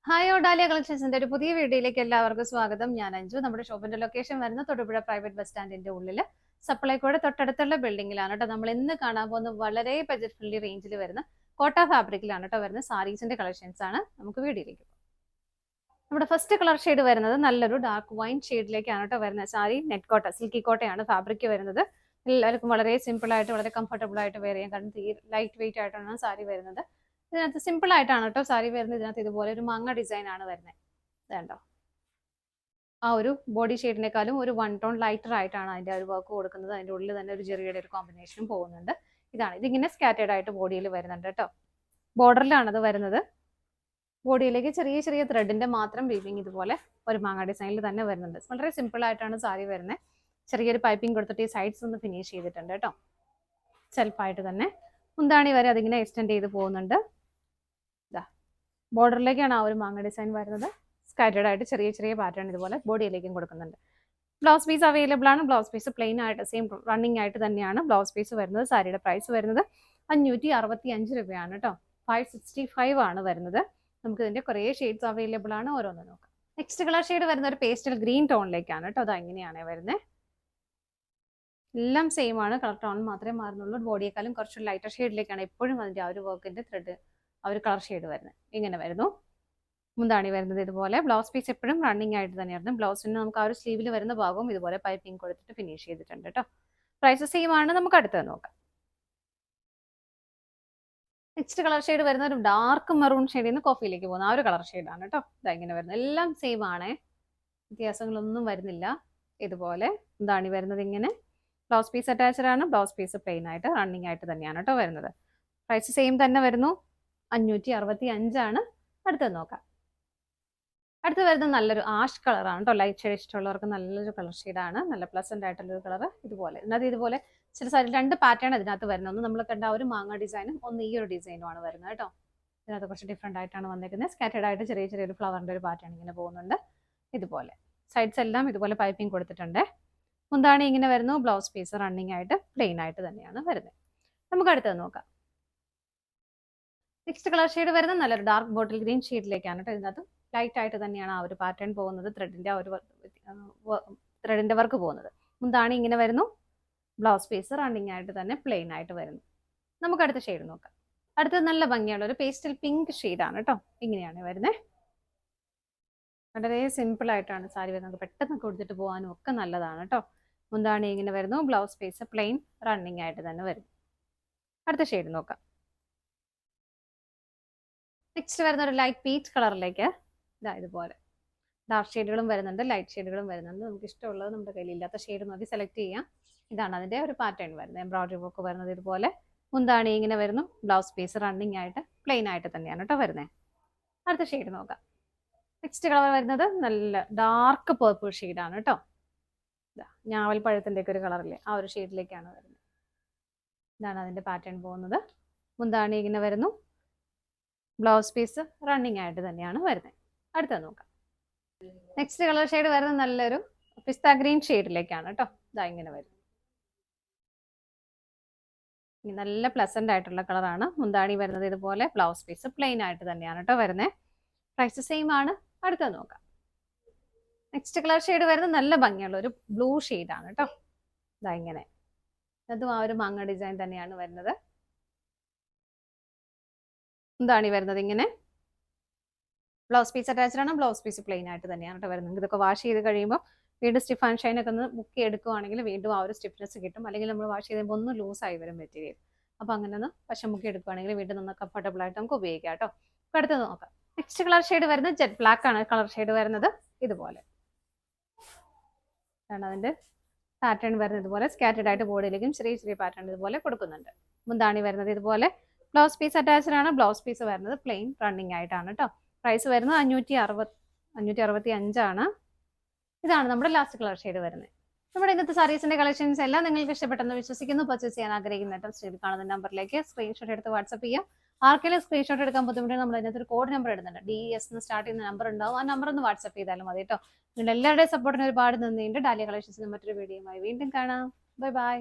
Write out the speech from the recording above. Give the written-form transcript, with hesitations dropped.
Hi ഓഡാലിയ കളക്ഷൻസിന്റെ ഒരു പുതിയ വീഡിയോയിലേക്ക് എല്ലാവർക്കും സ്വാഗതം. ഞാൻ അഞ്ജു. നമ്മുടെ ഷോപ്പിന്റെ ലൊക്കേഷൻ വരുന്ന തൊടുപുഴ പ്രൈവറ്റ് ബസ് സ്റ്റാൻഡിന്റെ ഉള്ളിൽ സപ്ലൈകോയുടെ തൊട്ടടുത്തുള്ള ബിൽഡിംഗിലാണ് കേട്ടോ. നമ്മൾ ഇന്ന് കാണാൻ പോകുന്ന വളരെ ബജറ്റ് ഫ്രണ്ട്ലി റേഞ്ചിൽ വരുന്ന കോട്ട ഫാബ്രിക്കിലാണ് കേട്ടോ വരുന്ന സാരീസിന്റെ കളക്ഷൻസ് ആണ്. നമുക്ക് വീഡിയോയിലേക്ക് പോകാം. നമ്മുടെ ഫസ്റ്റ് കളർ ഷെയ്ഡ് വരുന്നത് നല്ലൊരു ഡാർക്ക് വൈൻ ഷെയ്ഡിലേക്കാണ് കേട്ടോ വരുന്നത്. സാരി നെറ്റ് കോട്ട സിൽക്കി കോട്ടയാണ് ഫാബ്രിക് വരുന്നത്. എല്ലാവർക്കും വളരെ സിമ്പിൾ ആയിട്ട് വളരെ കംഫർട്ടബിൾ ആയിട്ട് വെയർ ചെയ്യാൻ, കാരണം ലൈറ്റ് വെയിറ്റ് ആയിട്ടാണ് സാരി വരുന്നത്. ഇതിനകത്ത് സിമ്പിൾ ആയിട്ടാണ് കേട്ടോ സാരി വരുന്നത്. ഇതിനകത്ത് ഇതുപോലെ ഒരു മങ്ങ ഡിസൈൻ ആണ് വരുന്നത്. ഇതുണ്ടോ, ആ ഒരു ബോഡി ഷെയ്ഡിനേക്കാളും ഒരു 1 ടോൺ ലൈറ്റർ ആയിട്ടാണ് അതിന്റെ ഒരു വർക്ക് കൊടുക്കുന്നത്. അതിന്റെ ഉള്ളിൽ തന്നെ ഒരു ജെറിയുടെ ഒരു കോമ്പിനേഷനും പോകുന്നുണ്ട്. ഇതിങ്ങനെ സ്കാറ്റേർഡ് ആയിട്ട് ബോഡിയിൽ വരുന്നുണ്ട് കേട്ടോ. ബോർഡറിലാണ് അത് വരുന്നത്. ബോഡിയിലേക്ക് ചെറിയ ചെറിയ ത്രെഡിന്റെ മാത്രം വീവിങ് ഇതുപോലെ ഒരു മാങ്ങ ഡിസൈനിൽ തന്നെ വരുന്നുണ്ട്. വളരെ സിമ്പിൾ ആയിട്ടാണ് സാരി വരുന്നത്. ചെറിയൊരു പൈപ്പിംഗ് കൊടുത്തിട്ട് ഈ സൈഡ്സ് ഒന്ന് ഫിനിഷ് ചെയ്തിട്ടുണ്ട് കേട്ടോ. സെൽഫായിട്ട് തന്നെ മുന്താണി വരെ അതിങ്ങനെ എക്സ്റ്റെൻഡ് ചെയ്ത് പോകുന്നുണ്ട്. ബോർഡറിലേക്കാണ് ആ ഒരു മാങ്ങ ഡിസൈൻ വരുന്നത്. സ്കാറ്റേർഡ് ആയിട്ട് ചെറിയ ചെറിയ പാറ്റേൺ ഇതുപോലെ ബോഡിയിലേക്കും കൊടുക്കുന്നുണ്ട്. ബ്ലൗസ് പീസ് അവൈലബിൾ ആണ്. ബ്ലൗസ് പീസ് പ്ലെയിൻ ആയിട്ട് സെയിം റണ്ണിങ് ആയിട്ട് തന്നെയാണ് ബ്ലൗസ് പീസ് വരുന്നത്. സാരിയുടെ പ്രൈസ് വരുന്നത് 565 രൂപയാണ് കേട്ടോ. 565 ആണ് വരുന്നത്. നമുക്ക് ഇതിന്റെ കുറേ ഷെയ്ഡ്സ് അവൈലബിൾ ആണ്. ഓരോന്ന് നോക്കാം. നെക്സ്റ്റ് കളർ ഷെയ്ഡ് വരുന്ന ഒരു പേസ്റ്റൽ ഗ്രീൻ ടോണിലേക്കാണ് കേട്ടോ. അത് എങ്ങനെയാണ് വരുന്നത്. എല്ലാം സെയിം ആണ്, കളർ ടോൺ മാത്രമേ മാറുന്നുള്ളൂ. ബോഡിയേക്കാളും കുറച്ച് ലൈറ്റർ ഷെയ്ഡിലേക്കാണ് എപ്പോഴും അതിന്റെ ആ ഒരു വർക്കിന്റെ ത്രെഡ് ആ ഒരു കളർ ഷെയ്ഡ് വരുന്നത്. ഇങ്ങനെ വരുന്നു. മുന്താണി വരുന്നത് ഇതുപോലെ. ബ്ലൗസ് പീസ് എപ്പോഴും റണ്ണിങ് ആയിട്ട് തന്നെയായിരുന്നു. ബ്ലൗസിന് നമുക്ക് ആ ഒരു സ്ലീവിൽ വരുന്ന ഭാഗവും ഇതുപോലെ പൈപ്പിംഗ് കൊടുത്തിട്ട് ഫിനിഷ് ചെയ്തിട്ടുണ്ട് കേട്ടോ. പ്രൈസ് സെയിം ആണ്. നമുക്ക് അടുത്തത് നോക്കാം. നെക്സ്റ്റ് കളർ ഷെയ്ഡ് വരുന്ന ഒരു ഡാർക്ക് മെറൂൺ ഷെയ്ഡിൽ നിന്ന് കോഫിയിലേക്ക് പോകുന്ന ആ ഒരു കളർ ഷെയ്ഡാണ് കേട്ടോ. ഇങ്ങനെ വരുന്നത് എല്ലാം സെയിം ആണ്, വ്യത്യാസങ്ങളൊന്നും വരുന്നില്ല. ഇതുപോലെ മുന്താണി വരുന്നത് ഇങ്ങനെ. ബ്ലൗസ് പീസ് അറ്റാച്ച്ഡ് ആണ്. ബ്ലൗസ് പീസ് പ്ലെയിൻ ആയിട്ട് റണ്ണിങ് ആയിട്ട് തന്നെയാണ് കേട്ടോ വരുന്നത്. പ്രൈസ് സെയിം തന്നെ വരുന്നു. 565 ആണ്. അടുത്തത് നോക്കാം. അടുത്ത് വരുന്നത് നല്ലൊരു ആഷ് കളറാണ് കേട്ടോ. ലൈറ്റ് ഷെയ്ഡ് ഇഷ്ടമുള്ളവർക്ക് നല്ലൊരു കളർ ഷെയ്ഡാണ്. നല്ല പ്ലസന്റ് ആയിട്ടുള്ളൊരു കളർ. ഇതുപോലെ ഇതുപോലെ ചില സാരി 2 പാറ്റേൺ ഇതിനകത്ത് വരുന്നത്. ഒന്ന് നമ്മൾ കണ്ട ഒരു മാങ്ങ ഡിസൈനും ഒന്ന് ഈ ഒരു ഡിസൈനും ആണ് വരുന്നത് കേട്ടോ. ഇതിനകത്ത് കുറച്ച് ഡിഫറെന്റ് ആയിട്ടാണ് വന്നിരിക്കുന്നത്. സ്കാറ്റേർഡ് ആയിട്ട് ചെറിയ ചെറിയൊരു ഫ്ലവറിന്റെ ഒരു പാറ്റേൺ ഇങ്ങനെ പോകുന്നുണ്ട്. ഇതുപോലെ സൈഡ്സ് എല്ലാം ഇതുപോലെ പൈപ്പിംഗ് കൊടുത്തിട്ടുണ്ട്. മുന്താണി ഇങ്ങനെ വരുന്നു. ബ്ലൗസ് പീസ് റണ്ണിങ് ആയിട്ട് പ്ലെയിൻ ആയിട്ട് തന്നെയാണ് വരുന്നത്. നമുക്ക് അടുത്തത് നോക്കാം. നെക്സ്റ്റ് കളർ ഷെയ്ഡ് വരുന്നത് നല്ലൊരു ഡാർക്ക് ബോട്ടിൽ ഗ്രീൻ ഷെയ്ഡിലേക്കാണ് കേട്ടോ. ഇതിനകത്ത് ലൈറ്റ് ആയിട്ട് തന്നെയാണ് ആ ഒരു പാറ്റേൺ പോകുന്നത്. ത്രെഡിന്റെ വർക്ക് പോകുന്നത്. മുന്താണി ഇങ്ങനെ വരുന്നു. ബ്ലൗസ് പീസ് റണ്ണിങ് ആയിട്ട് തന്നെ പ്ലെയിൻ ആയിട്ട് വരുന്നു. നമുക്ക് അടുത്ത ഷെയ്ഡ് നോക്കാം. അടുത്തത് നല്ല ഭംഗിയുള്ള ഒരു പേസ്റ്റൽ പിങ്ക് ഷെയ്ഡാണ് കേട്ടോ. ഇങ്ങനെയാണ് വരുന്നത്. വളരെ സിമ്പിൾ ആയിട്ടാണ് സാരി വരുന്നത്. പെട്ടെന്ന് കൊടുത്തിട്ട് പോകാനും ഒക്കെ നല്ലതാണ് കേട്ടോ. മുന്താണി ഇങ്ങനെ വരുന്നു. ബ്ലൗസ് പീസ് പ്ലെയിൻ റണ്ണിങ് ആയിട്ട് തന്നെ വരും. അടുത്ത ഷെയ്ഡ് നോക്കാം. നെക്സ്റ്റ് വരുന്ന ഒരു ലൈറ്റ് പീച്ച് കളറിലേക്ക് ഇതുപോലെ ഡാർക്ക് ഷെയ്ഡുകളും വരുന്നുണ്ട്, ലൈറ്റ് ഷെയ്ഡുകളും വരുന്നുണ്ട്. നമുക്ക് ഇഷ്ടമുള്ളത് നമ്മുടെ കയ്യിൽ ഇല്ലാത്ത ഷെയ്ഡ് നോക്കി സെലക്ട് ചെയ്യാം. ഇതാണ് അതിന്റെ ഒരു പാറ്റേൺ വരുന്നത്. എംബ്രോയിഡറി വർക്ക് വരുന്നത് ഇതുപോലെ. മുന്താണി ഇങ്ങനെ വരുന്നു. ബ്ലൗസ് പീസ് റണ്ണിങ് ആയിട്ട് പ്ലെയിൻ ആയിട്ട് തന്നെയാണ് കേട്ടോ വരുന്നത്. അടുത്ത ഷെയ്ഡ് നോക്കാം. നെക്സ്റ്റ് കളർ വരുന്നത് നല്ല ഡാർക്ക് പേർപ്പിൾ ഷെയ്ഡാണ് കേട്ടോ. ഞാവൽ പഴത്തിന്റെ ഒക്കെ ഒരു കളറില്ലേ ആ ഒരു ഷെയ്ഡിലേക്കാണ് വരുന്നത്. ഇതാണ് അതിന്റെ പാറ്റേൺ പോകുന്നത്. മുന്താണി ഇങ്ങനെ വരുന്നു. ബ്ലൗസ് പീസ് റണ്ണിങ് ആയിട്ട് തന്നെയാണ് വരുന്നത്. അടുത്തത് നോക്കാം. നെക്സ്റ്റ് കളർ ഷെയ്ഡ് വരുന്നത് നല്ലൊരു പിസ്ത ഗ്രീൻ ഷെയ്ഡിലേക്കാണ് കേട്ടോ. ഇങ്ങനെ വരും. നല്ല പ്ലസന്റ് ആയിട്ടുള്ള കളറാണ്. മുന്താണി വരുന്നത് ഇതുപോലെ. ബ്ലൗസ് പീസ് പ്ലെയിൻ ആയിട്ട് തന്നെയാണ് കേട്ടോ വരുന്നത്. പ്രൈസ് സെയിം ആണ്. അടുത്തത് നോക്കാം. നെക്സ്റ്റ് കളർ ഷെയ്ഡ് വരുന്നത് നല്ല ഭംഗിയുള്ള ഒരു ബ്ലൂ ഷെയ്ഡാണ് കേട്ടോ. ഇങ്ങനെ അതും ആ ഒരു മാങ്ങ ഡിസൈൻ തന്നെയാണ് വരുന്നത്. എന്താണ് വരുന്നത് ഇങ്ങനെ. ബ്ലൗസ് പീസ് അറ്റാച്ച്ഡ് ആണ്. ബ്ലൗസ് പീസ് പ്ലെയിൻ ആയിട്ട് തന്നെയാണ് കേട്ടോ വരുന്നത്. ഇതൊക്കെ വാഷ് ചെയ്ത് കഴിയുമ്പോൾ വീണ്ടും സ്റ്റിഫ് ആൻഡ് ഷൈൻ ഒക്കെ ഒന്ന് മുക്കി എടുക്കുകയാണെങ്കിൽ വീണ്ടും ആ ഒരു സ്റ്റിഫ്നെസ് കിട്ടും. അല്ലെങ്കിൽ നമ്മൾ വാഷ് ചെയ്യുമ്പോൾ ഒന്ന് ലൂസായി വരും മെറ്റീരിയൽ. അപ്പോൾ അങ്ങനെ ഒന്ന് പശ മുക്കി എടുക്കുകയാണെങ്കിൽ വീണ്ടും ഒന്ന് കംഫർട്ടബിൾ ആയിട്ട് നമുക്ക് ഉപയോഗിക്കാം കേട്ടോ. അപ്പോൾ അടുത്തത് നോക്കാം. നെക്സ്റ്റ് കളർ ഷെയ്ഡ് വരുന്നത് ജെറ്റ് ബ്ലാക്ക് ആണ് കളർ ഷെയ്ഡ് വരുന്നത്. ഇതുപോലെ അതിന്റെ പാറ്റേൺ വരുന്നത്. ഇതുപോലെ സ്കാറ്റേർഡ് ആയിട്ട് ബോഡിയിലേക്കും ചെറിയ ചെറിയ പാറ്റേൺ ഇതുപോലെ കൊടുക്കുന്നുണ്ട്. മുന്താണി വരുന്നത് ഇതുപോലെ. ബ്ലൗസ് പീസ് അറ്റാച്ച്ഡ് ആണ്. ബ്ലൗസ് പീസ് വരുന്നത് പ്ലെയിൻ റണ്ണിങ് ആയിട്ടാണ് കേട്ടോ. പ്രൈസ് വരുന്നത് 565 ആണ്. ഇതാണ് നമ്മുടെ ലാസ്റ്റ് കളർ ഷെയ്ഡ് വരുന്നത്. നമ്മുടെ ഇന്നത്തെ സാരീസിന്റെ കളക്ഷൻസ് എല്ലാം നിങ്ങൾക്ക് ഇഷ്ടപ്പെട്ടെന്ന് വിശ്വസിക്കുന്നു. പർച്ചേസ് ചെയ്യാൻ ആഗ്രഹിക്കുന്ന സ്ക്രീനിൽ കാണുന്ന നമ്പറിലേക്ക് സ്ക്രീൻഷോട്ട് എടുത്ത് വാട്സ്ആപ്പ് ചെയ്യാം. ആർക്കെങ്കിലും സ്ക്രീൻഷോട്ട് എടുക്കാൻ ബുദ്ധിമുട്ട് നമ്മൾ അതിനകത്ത് ഒരു കോഡ് നമ്പർ ഇടുന്നുണ്ട്. DES എന്ന് സ്റ്റാർട്ട് ചെയ്യുന്ന നമ്പർ ഉണ്ടാവും. ആ നമ്പർ ഒന്ന് വാട്സ്ആപ്പ് ചെയ്താലും മതി കേട്ടോ. നിങ്ങളുടെ എല്ലാവരുടെയും സപ്പോർട്ടിന് ഒരുപാട് നന്ദിയുണ്ട്. ഡാലിയ കളക്ഷൻസിന് മറ്റൊരു വീഡിയോയുമായി വീണ്ടും കാണാം. Bye bye.